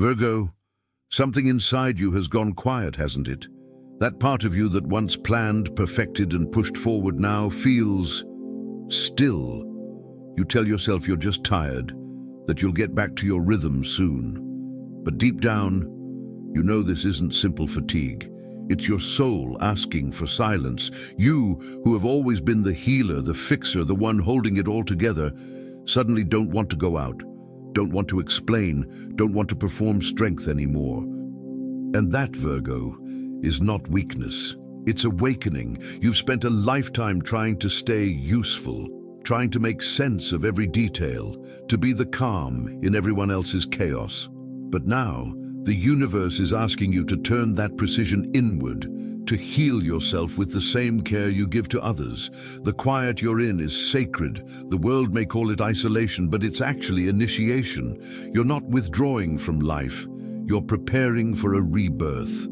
Virgo, something inside you has gone quiet, hasn't it? That part of you that once planned, perfected, and pushed forward now feels still. You tell yourself you're just tired, that you'll get back to your rhythm soon. But deep down, you know this isn't simple fatigue. It's your soul asking for silence. You, who have always been the healer, the fixer, the one holding it all together, suddenly don't want to go out, don't want to explain, don't want to perform strength anymore. And that, Virgo, is not weakness. It's awakening. You've spent a lifetime trying to stay useful, trying to make sense of every detail, to be the calm in everyone else's chaos. But now, the universe is asking you to turn that precision inward, to heal yourself with the same care you give to others. The quiet you're in is sacred. The world may call it isolation, but it's actually initiation. You're not withdrawing from life. You're preparing for a rebirth.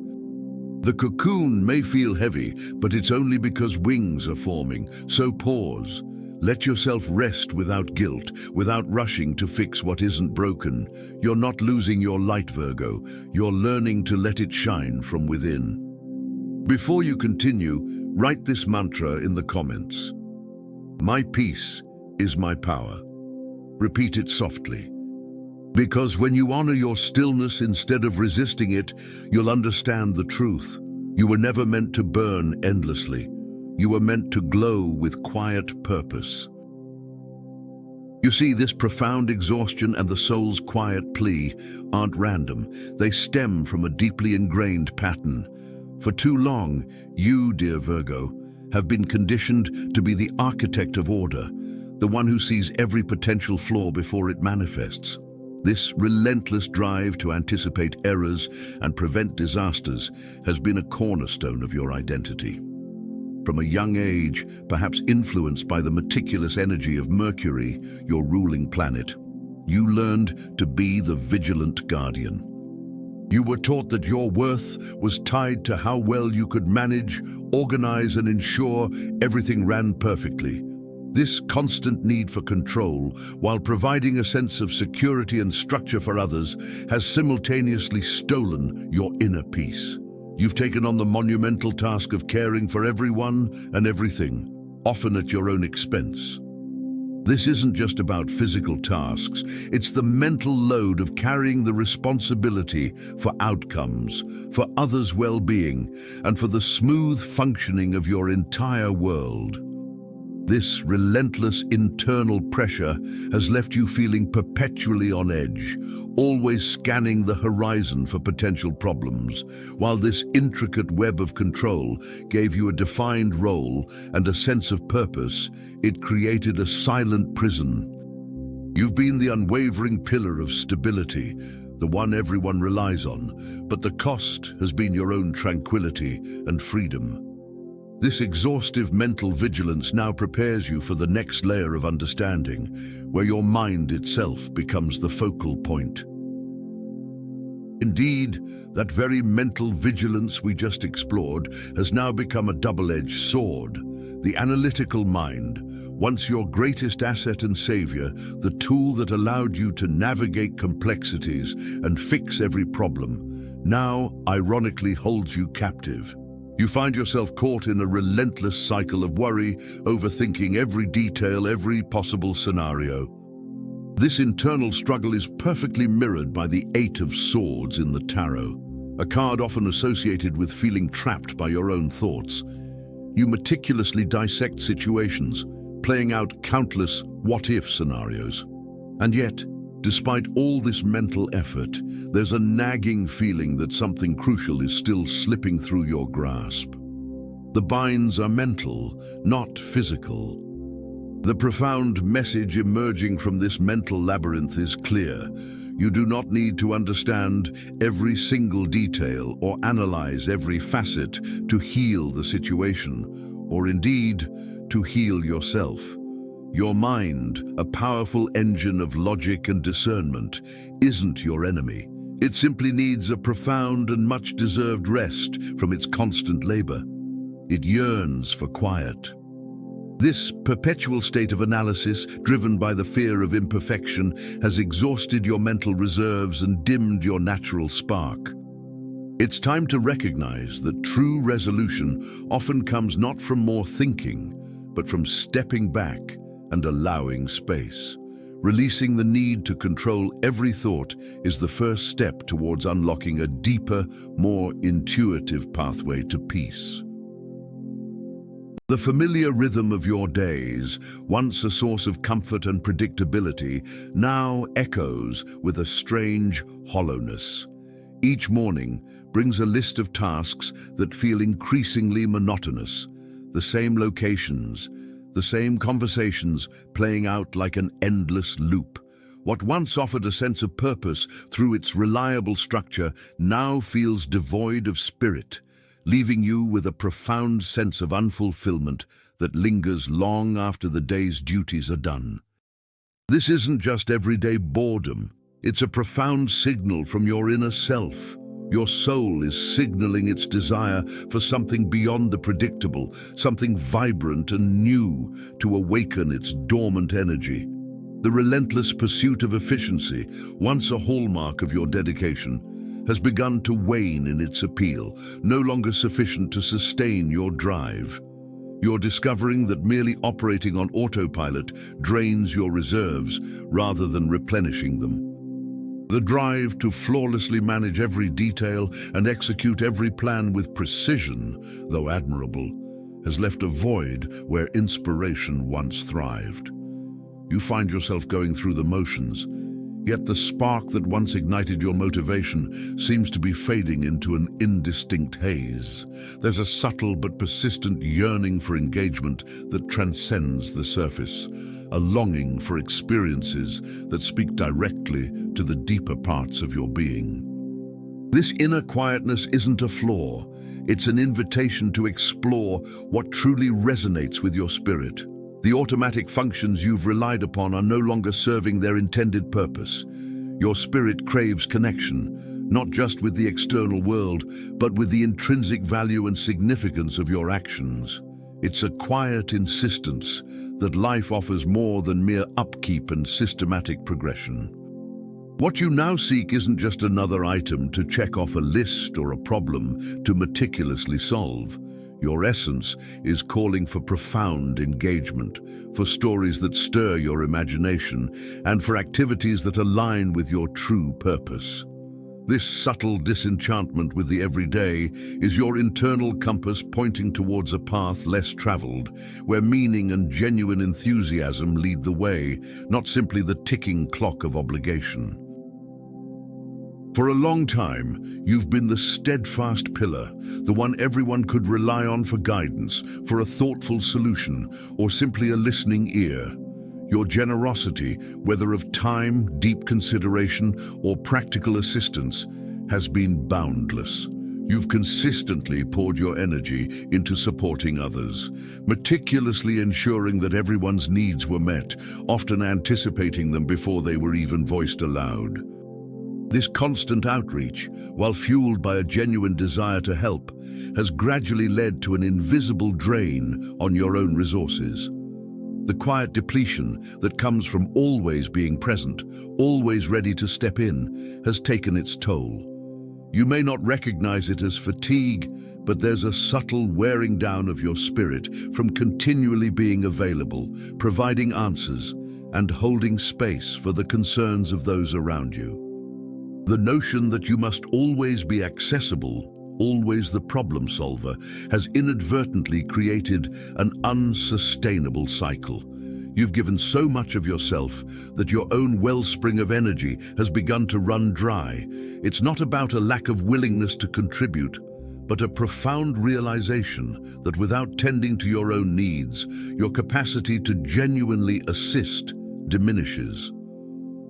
The cocoon may feel heavy, but it's only because wings are forming. So pause. Let yourself rest without guilt, without rushing to fix what isn't broken. You're not losing your light, Virgo. You're learning to let it shine from within. Before you continue, write this mantra in the comments. My peace is my power. Repeat it softly. Because when you honor your stillness instead of resisting it, you'll understand the truth. You were never meant to burn endlessly. You were meant to glow with quiet purpose. You see, this profound exhaustion and the soul's quiet plea aren't random. They stem from a deeply ingrained pattern. For too long, you, dear Virgo, have been conditioned to be the architect of order, the one who sees every potential flaw before it manifests. This relentless drive to anticipate errors and prevent disasters has been a cornerstone of your identity. From a young age, perhaps influenced by the meticulous energy of Mercury, your ruling planet, you learned to be the vigilant guardian. You were taught that your worth was tied to how well you could manage, organize, and ensure everything ran perfectly. This constant need for control, while providing a sense of security and structure for others, has simultaneously stolen your inner peace. You've taken on the monumental task of caring for everyone and everything, often at your own expense. This isn't just about physical tasks, it's the mental load of carrying the responsibility for outcomes, for others' well-being, and for the smooth functioning of your entire world. This relentless internal pressure has left you feeling perpetually on edge, always scanning the horizon for potential problems. While this intricate web of control gave you a defined role and a sense of purpose, it created a silent prison. You've been the unwavering pillar of stability, the one everyone relies on, but the cost has been your own tranquility and freedom. This exhaustive mental vigilance now prepares you for the next layer of understanding, where your mind itself becomes the focal point. Indeed, that very mental vigilance we just explored has now become a double-edged sword. The analytical mind, once your greatest asset and savior, the tool that allowed you to navigate complexities and fix every problem, now ironically holds you captive. You find yourself caught in a relentless cycle of worry, overthinking every detail, every possible scenario. This internal struggle is perfectly mirrored by the Eight of Swords in the Tarot, a card often associated with feeling trapped by your own thoughts. You meticulously dissect situations, playing out countless what-if scenarios. And yet, despite all this mental effort, there's a nagging feeling that something crucial is still slipping through your grasp. The binds are mental, not physical. The profound message emerging from this mental labyrinth is clear. You do not need to understand every single detail or analyze every facet to heal the situation, or indeed, to heal yourself. Your mind, a powerful engine of logic and discernment, isn't your enemy. It simply needs a profound and much-deserved rest from its constant labor. It yearns for quiet. This perpetual state of analysis, driven by the fear of imperfection, has exhausted your mental reserves and dimmed your natural spark. It's time to recognize that true resolution often comes not from more thinking, but from stepping back and allowing space. Releasing the need to control every thought is the first step towards unlocking a deeper, more intuitive pathway to peace. The familiar rhythm of your days, once a source of comfort and predictability, now echoes with a strange hollowness. Each morning brings a list of tasks that feel increasingly monotonous. The same locations, the same conversations playing out like an endless loop. What once offered a sense of purpose through its reliable structure now feels devoid of spirit, leaving you with a profound sense of unfulfillment that lingers long after the day's duties are done. This isn't just everyday boredom, it's a profound signal from your inner self. Your soul is signaling its desire for something beyond the predictable, something vibrant and new to awaken its dormant energy. The relentless pursuit of efficiency, once a hallmark of your dedication, has begun to wane in its appeal, no longer sufficient to sustain your drive. You're discovering that merely operating on autopilot drains your reserves rather than replenishing them. The drive to flawlessly manage every detail and execute every plan with precision, though admirable, has left a void where inspiration once thrived. You find yourself going through the motions, yet the spark that once ignited your motivation seems to be fading into an indistinct haze. There's a subtle but persistent yearning for engagement that transcends the surface, a longing for experiences that speak directly to the deeper parts of your being. This inner quietness isn't a flaw, it's an invitation to explore what truly resonates with your spirit. The automatic functions you've relied upon are no longer serving their intended purpose. Your spirit craves connection, not just with the external world, but with the intrinsic value and significance of your actions. It's a quiet insistence that life offers more than mere upkeep and systematic progression. What you now seek isn't just another item to check off a list or a problem to meticulously solve. Your essence is calling for profound engagement, for stories that stir your imagination, and for activities that align with your true purpose. This subtle disenchantment with the everyday is your internal compass pointing towards a path less traveled, where meaning and genuine enthusiasm lead the way, not simply the ticking clock of obligation. For a long time, you've been the steadfast pillar, the one everyone could rely on for guidance, for a thoughtful solution, or simply a listening ear. Your generosity, whether of time, deep consideration, or practical assistance, has been boundless. You've consistently poured your energy into supporting others, meticulously ensuring that everyone's needs were met, often anticipating them before they were even voiced aloud. This constant outreach, while fueled by a genuine desire to help, has gradually led to an invisible drain on your own resources. The quiet depletion that comes from always being present, always ready to step in, has taken its toll. You may not recognize it as fatigue, but there's a subtle wearing down of your spirit from continually being available, providing answers, and holding space for the concerns of those around you. The notion that you must always be accessible, always the problem solver, has inadvertently created an unsustainable cycle. You've given so much of yourself that your own wellspring of energy has begun to run dry. It's not about a lack of willingness to contribute, but a profound realization that without tending to your own needs, your capacity to genuinely assist diminishes.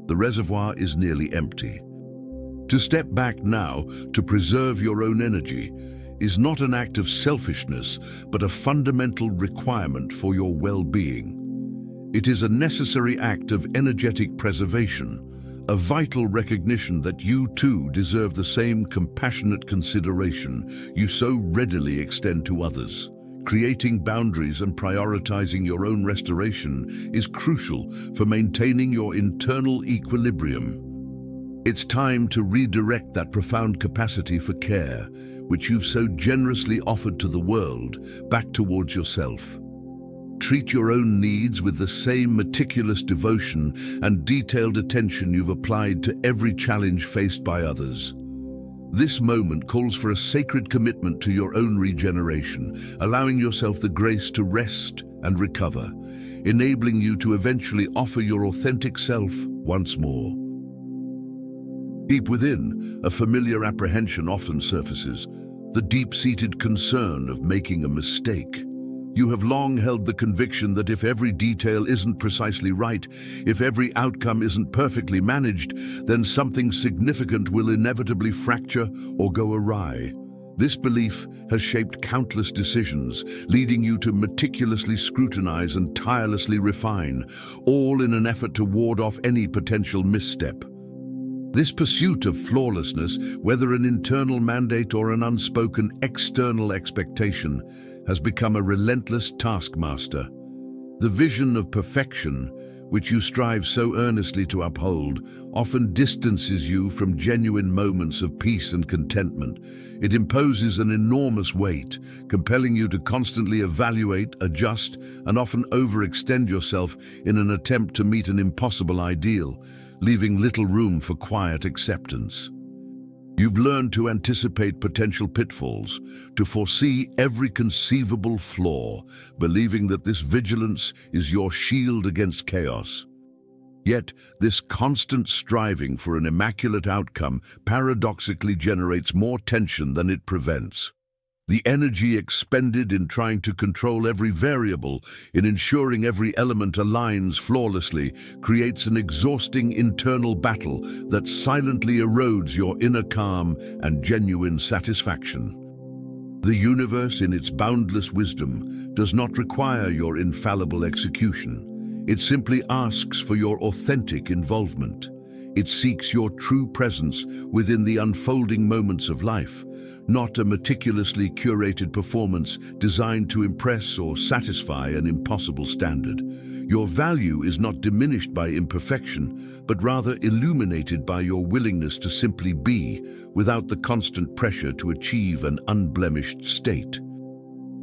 The reservoir is nearly empty. To step back now to preserve your own energy is not an act of selfishness, but a fundamental requirement for your well-being. It is a necessary act of energetic preservation, a vital recognition that you too deserve the same compassionate consideration you so readily extend to others. Creating boundaries and prioritizing your own restoration is crucial for maintaining your internal equilibrium. It's time to redirect that profound capacity for care, which you've so generously offered to the world, back towards yourself. Treat your own needs with the same meticulous devotion and detailed attention you've applied to every challenge faced by others. This moment calls for a sacred commitment to your own regeneration, allowing yourself the grace to rest and recover, enabling you to eventually offer your authentic self once more. Deep within, a familiar apprehension often surfaces, the deep-seated concern of making a mistake. You have long held the conviction that if every detail isn't precisely right, if every outcome isn't perfectly managed, then something significant will inevitably fracture or go awry. This belief has shaped countless decisions, leading you to meticulously scrutinize and tirelessly refine, all in an effort to ward off any potential misstep. This pursuit of flawlessness, whether an internal mandate or an unspoken external expectation, has become a relentless taskmaster. The vision of perfection, which you strive so earnestly to uphold, often distances you from genuine moments of peace and contentment. It imposes an enormous weight, compelling you to constantly evaluate, adjust, and often overextend yourself in an attempt to meet an impossible ideal, leaving little room for quiet acceptance. You've learned to anticipate potential pitfalls, to foresee every conceivable flaw, believing that this vigilance is your shield against chaos. Yet, this constant striving for an immaculate outcome paradoxically generates more tension than it prevents. The energy expended in trying to control every variable, in ensuring every element aligns flawlessly, creates an exhausting internal battle that silently erodes your inner calm and genuine satisfaction. The universe, in its boundless wisdom, does not require your infallible execution. It simply asks for your authentic involvement. It seeks your true presence within the unfolding moments of life, not a meticulously curated performance designed to impress or satisfy an impossible standard. Your value is not diminished by imperfection, but rather illuminated by your willingness to simply be, without the constant pressure to achieve an unblemished state.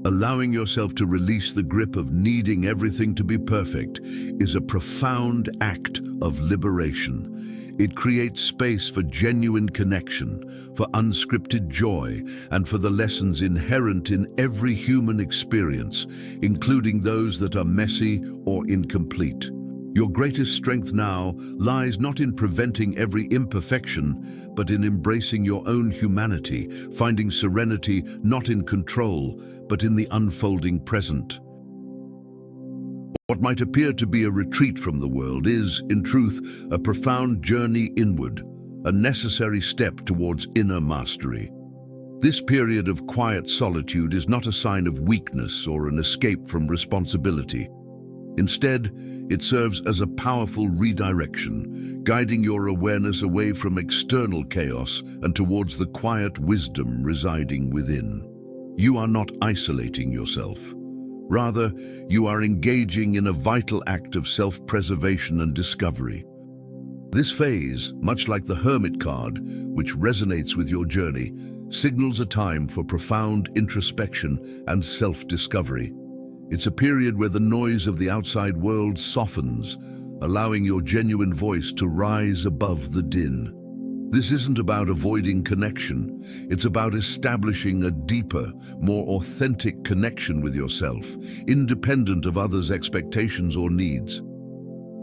Allowing yourself to release the grip of needing everything to be perfect is a profound act of liberation. It creates space for genuine connection, for unscripted joy, and for the lessons inherent in every human experience, including those that are messy or incomplete. Your greatest strength now lies not in preventing every imperfection, but in embracing your own humanity, finding serenity not in control, but in the unfolding present. What might appear to be a retreat from the world is, in truth, a profound journey inward, a necessary step towards inner mastery. This period of quiet solitude is not a sign of weakness or an escape from responsibility. Instead, it serves as a powerful redirection, guiding your awareness away from external chaos and towards the quiet wisdom residing within. You are not isolating yourself. Rather, you are engaging in a vital act of self-preservation and discovery. This phase, much like the Hermit card, which resonates with your journey, signals a time for profound introspection and self-discovery. It's a period where the noise of the outside world softens, allowing your genuine voice to rise above the din. This isn't about avoiding connection. It's about establishing a deeper, more authentic connection with yourself, independent of others' expectations or needs.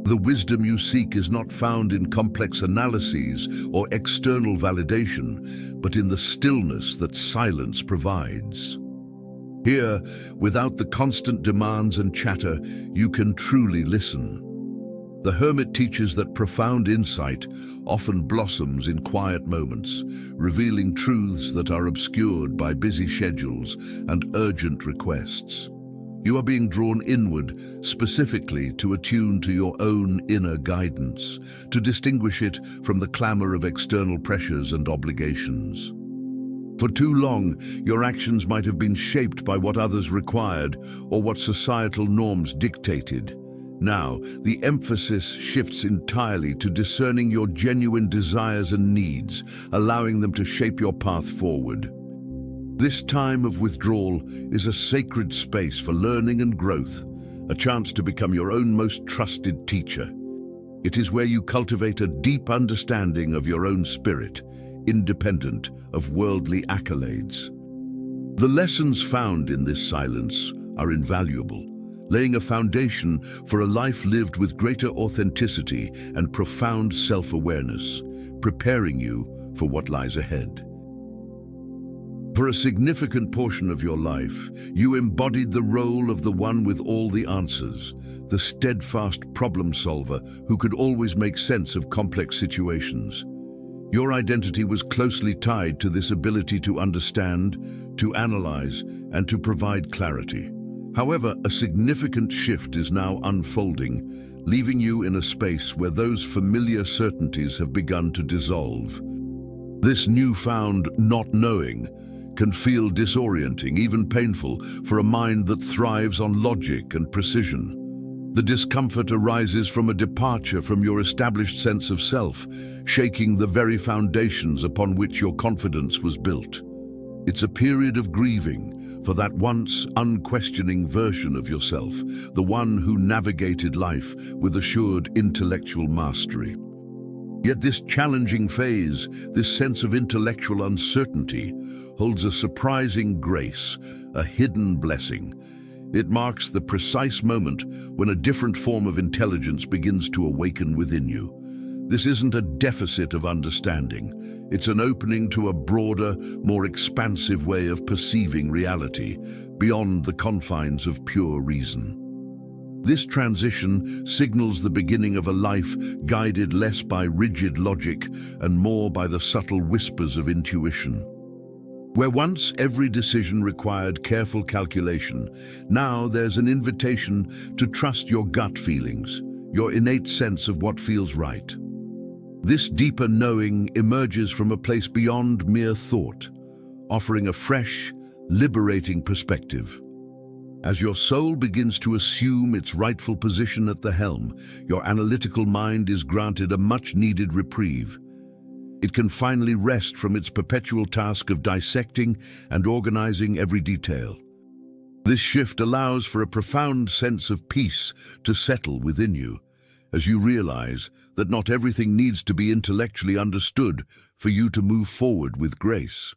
The wisdom you seek is not found in complex analyses or external validation, but in the stillness that silence provides. Here, without the constant demands and chatter, you can truly listen. The Hermit teaches that profound insight often blossoms in quiet moments, revealing truths that are obscured by busy schedules and urgent requests. You are being drawn inward, specifically to attune to your own inner guidance, to distinguish it from the clamor of external pressures and obligations. For too long, your actions might have been shaped by what others required or what societal norms dictated. Now, the emphasis shifts entirely to discerning your genuine desires and needs, allowing them to shape your path forward. This time of withdrawal is a sacred space for learning and growth, a chance to become your own most trusted teacher. It is where you cultivate a deep understanding of your own spirit, independent of worldly accolades. The lessons found in this silence are invaluable, laying a foundation for a life lived with greater authenticity and profound self-awareness, preparing you for what lies ahead. For a significant portion of your life, you embodied the role of the one with all the answers, the steadfast problem solver who could always make sense of complex situations. Your identity was closely tied to this ability to understand, to analyze, and to provide clarity. However, a significant shift is now unfolding, leaving you in a space where those familiar certainties have begun to dissolve. This newfound not knowing can feel disorienting, even painful, for a mind that thrives on logic and precision. The discomfort arises from a departure from your established sense of self, shaking the very foundations upon which your confidence was built. It's a period of grieving for that once unquestioning version of yourself, the one who navigated life with assured intellectual mastery. Yet this challenging phase, this sense of intellectual uncertainty, holds a surprising grace, a hidden blessing. It marks the precise moment when a different form of intelligence begins to awaken within you. This isn't a deficit of understanding. It's an opening to a broader, more expansive way of perceiving reality, beyond the confines of pure reason. This transition signals the beginning of a life guided less by rigid logic and more by the subtle whispers of intuition. Where once every decision required careful calculation, now there's an invitation to trust your gut feelings, your innate sense of what feels right. This deeper knowing emerges from a place beyond mere thought, offering a fresh, liberating perspective. As your soul begins to assume its rightful position at the helm, your analytical mind is granted a much-needed reprieve. It can finally rest from its perpetual task of dissecting and organizing every detail. This shift allows for a profound sense of peace to settle within you, as you realize that not everything needs to be intellectually understood for you to move forward with grace.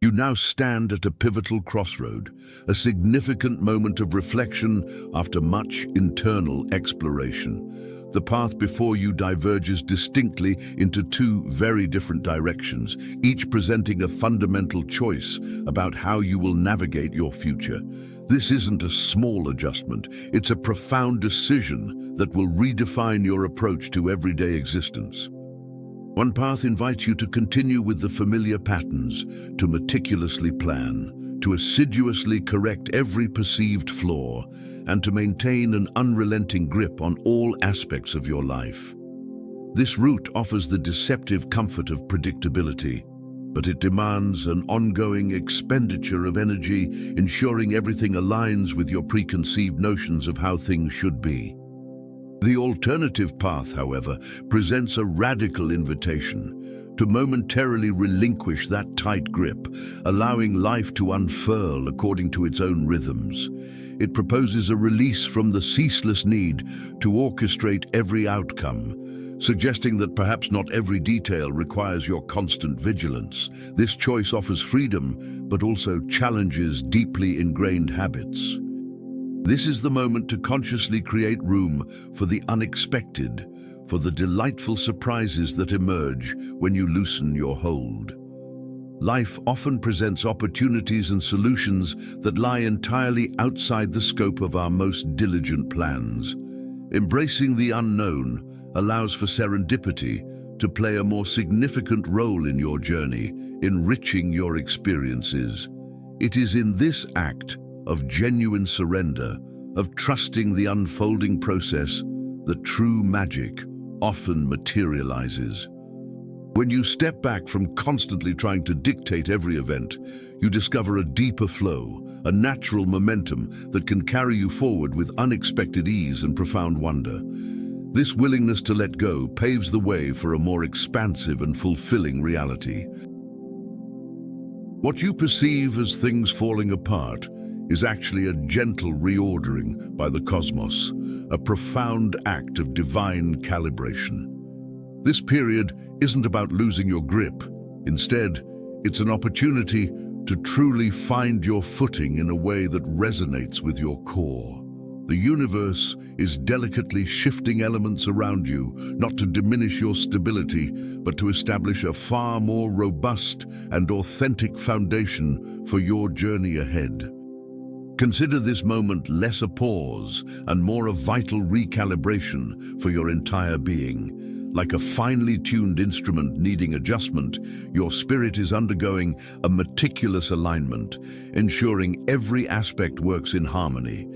You now stand at a pivotal crossroad, a significant moment of reflection after much internal exploration. The path before you diverges distinctly into two very different directions, each presenting a fundamental choice about how you will navigate your future. This isn't a small adjustment, it's a profound decision that will redefine your approach to everyday existence. One path invites you to continue with the familiar patterns, to meticulously plan, to assiduously correct every perceived flaw, and to maintain an unrelenting grip on all aspects of your life. This route offers the deceptive comfort of predictability, but it demands an ongoing expenditure of energy, ensuring everything aligns with your preconceived notions of how things should be. The alternative path, however, presents a radical invitation to momentarily relinquish that tight grip, allowing life to unfurl according to its own rhythms. It proposes a release from the ceaseless need to orchestrate every outcome, suggesting that perhaps not every detail requires your constant vigilance. This choice offers freedom, but also challenges deeply ingrained habits. This is the moment to consciously create room for the unexpected, for the delightful surprises that emerge when you loosen your hold. Life often presents opportunities and solutions that lie entirely outside the scope of our most diligent plans. Embracing the unknown allows for serendipity to play a more significant role in your journey, enriching your experiences. It is in this act of genuine surrender, of trusting the unfolding process, that true magic often materializes. When you step back from constantly trying to dictate every event, you discover a deeper flow, a natural momentum that can carry you forward with unexpected ease and profound wonder. This willingness to let go paves the way for a more expansive and fulfilling reality. What you perceive as things falling apart is actually a gentle reordering by the cosmos, a profound act of divine calibration. This period isn't about losing your grip. Instead, it's an opportunity to truly find your footing in a way that resonates with your core. The universe is delicately shifting elements around you, not to diminish your stability, but to establish a far more robust and authentic foundation for your journey ahead. Consider this moment less a pause and more a vital recalibration for your entire being. Like a finely tuned instrument needing adjustment, your spirit is undergoing a meticulous alignment, ensuring every aspect works in harmony.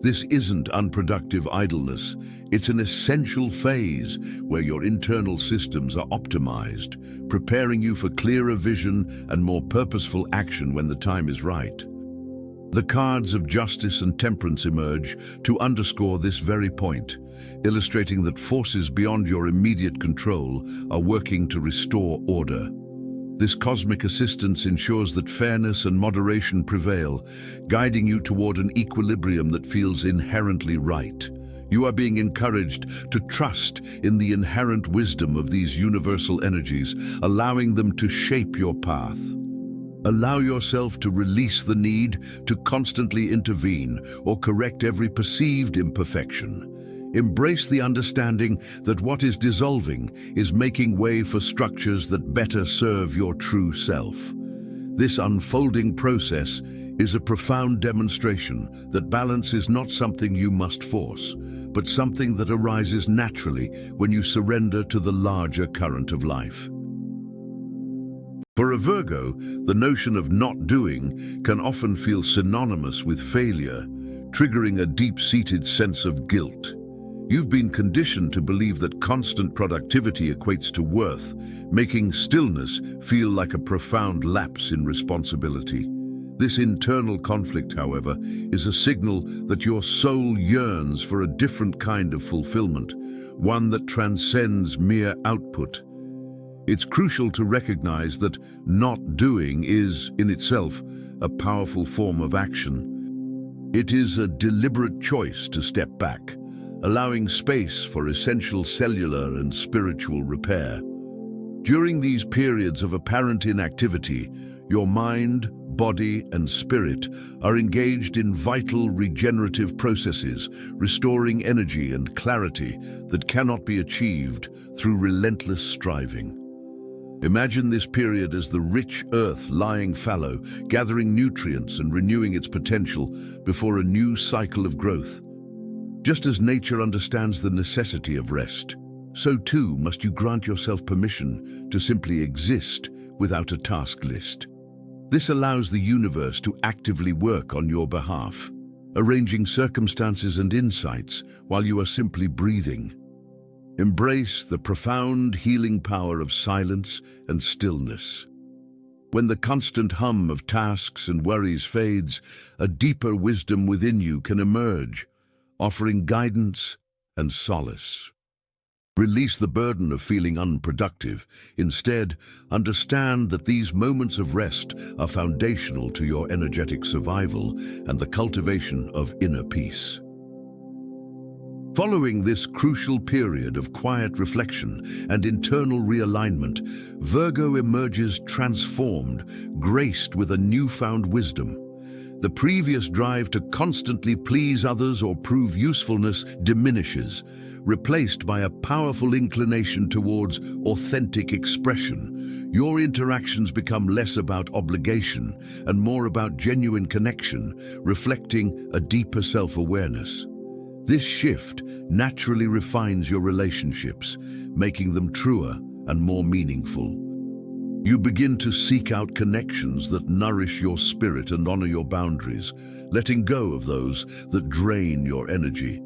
This isn't unproductive idleness. It's an essential phase where your internal systems are optimized, preparing you for clearer vision and more purposeful action when the time is right. The cards of justice and temperance emerge to underscore this very point, illustrating that forces beyond your immediate control are working to restore order. This cosmic assistance ensures that fairness and moderation prevail, guiding you toward an equilibrium that feels inherently right. You are being encouraged to trust in the inherent wisdom of these universal energies, allowing them to shape your path. Allow yourself to release the need to constantly intervene or correct every perceived imperfection. Embrace the understanding that what is dissolving is making way for structures that better serve your true self. This unfolding process is a profound demonstration that balance is not something you must force, but something that arises naturally when you surrender to the larger current of life. For a Virgo, the notion of not doing can often feel synonymous with failure, triggering a deep-seated sense of guilt. You've been conditioned to believe that constant productivity equates to worth, making stillness feel like a profound lapse in responsibility. This internal conflict, however, is a signal that your soul yearns for a different kind of fulfillment, one that transcends mere output. It's crucial to recognize that not doing is, in itself, a powerful form of action. It is a deliberate choice to step back, allowing space for essential cellular and spiritual repair. During these periods of apparent inactivity, your mind, body, and spirit are engaged in vital regenerative processes, restoring energy and clarity that cannot be achieved through relentless striving. Imagine this period as the rich earth lying fallow, gathering nutrients and renewing its potential before a new cycle of growth. Just as nature understands the necessity of rest, so too must you grant yourself permission to simply exist without a task list. This allows the universe to actively work on your behalf, arranging circumstances and insights while you are simply breathing. Embrace the profound healing power of silence and stillness. When the constant hum of tasks and worries fades, a deeper wisdom within you can emerge, offering guidance and solace. Release the burden of feeling unproductive. Instead, understand that these moments of rest are foundational to your energetic survival and the cultivation of inner peace. Following this crucial period of quiet reflection and internal realignment, Virgo emerges transformed, graced with a newfound wisdom. The previous drive to constantly please others or prove usefulness diminishes, replaced by a powerful inclination towards authentic expression. Your interactions become less about obligation and more about genuine connection, reflecting a deeper self-awareness. This shift naturally refines your relationships, making them truer and more meaningful. You begin to seek out connections that nourish your spirit and honor your boundaries, letting go of those that drain your energy.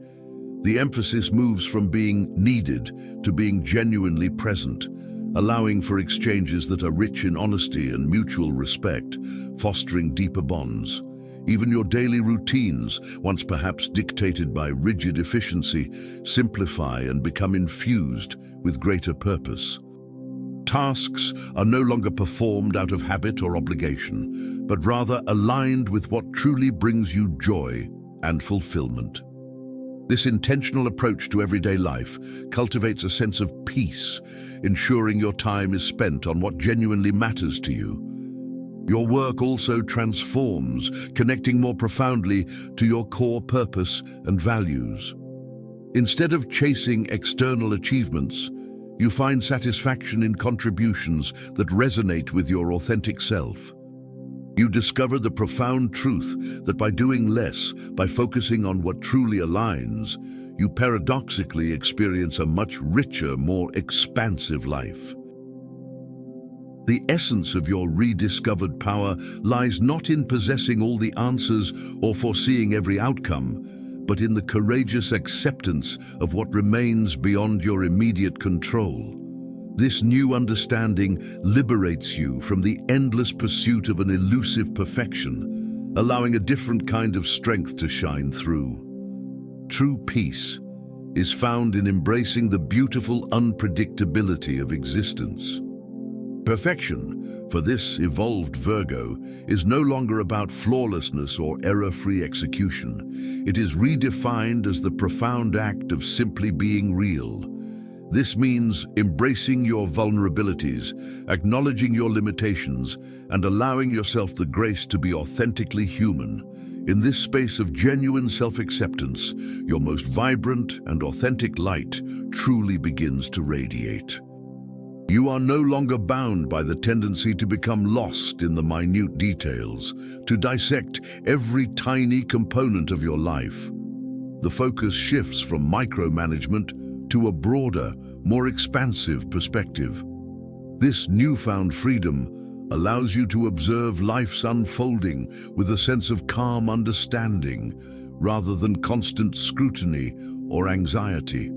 The emphasis moves from being needed to being genuinely present, allowing for exchanges that are rich in honesty and mutual respect, fostering deeper bonds. Even your daily routines, once perhaps dictated by rigid efficiency, simplify and become infused with greater purpose. Tasks are no longer performed out of habit or obligation, but rather aligned with what truly brings you joy and fulfillment. This intentional approach to everyday life cultivates a sense of peace, ensuring your time is spent on what genuinely matters to you. Your work also transforms, connecting more profoundly to your core purpose and values. Instead of chasing external achievements, you find satisfaction in contributions that resonate with your authentic self. You discover the profound truth that by doing less, by focusing on what truly aligns, you paradoxically experience a much richer, more expansive life. The essence of your rediscovered power lies not in possessing all the answers or foreseeing every outcome, but in the courageous acceptance of what remains beyond your immediate control. This new understanding liberates you from the endless pursuit of an elusive perfection, allowing a different kind of strength to shine through. True peace is found in embracing the beautiful unpredictability of existence. Perfection, for this evolved Virgo, is no longer about flawlessness or error-free execution. It is redefined as the profound act of simply being real. This means embracing your vulnerabilities, acknowledging your limitations, and allowing yourself the grace to be authentically human. In this space of genuine self-acceptance, your most vibrant and authentic light truly begins to radiate. You are no longer bound by the tendency to become lost in the minute details, to dissect every tiny component of your life. The focus shifts from micromanagement to a broader, more expansive perspective. This newfound freedom allows you to observe life's unfolding with a sense of calm understanding, rather than constant scrutiny or anxiety.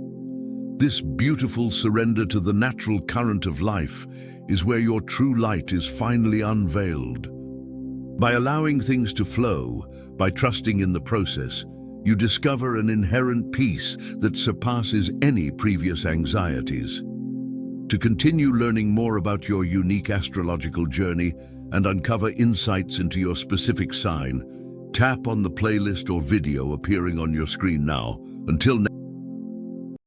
This beautiful surrender to the natural current of life is where your true light is finally unveiled. By allowing things to flow, by trusting in the process, you discover an inherent peace that surpasses any previous anxieties. To continue learning more about your unique astrological journey and uncover insights into your specific sign, tap on the playlist or video appearing on your screen now. Until next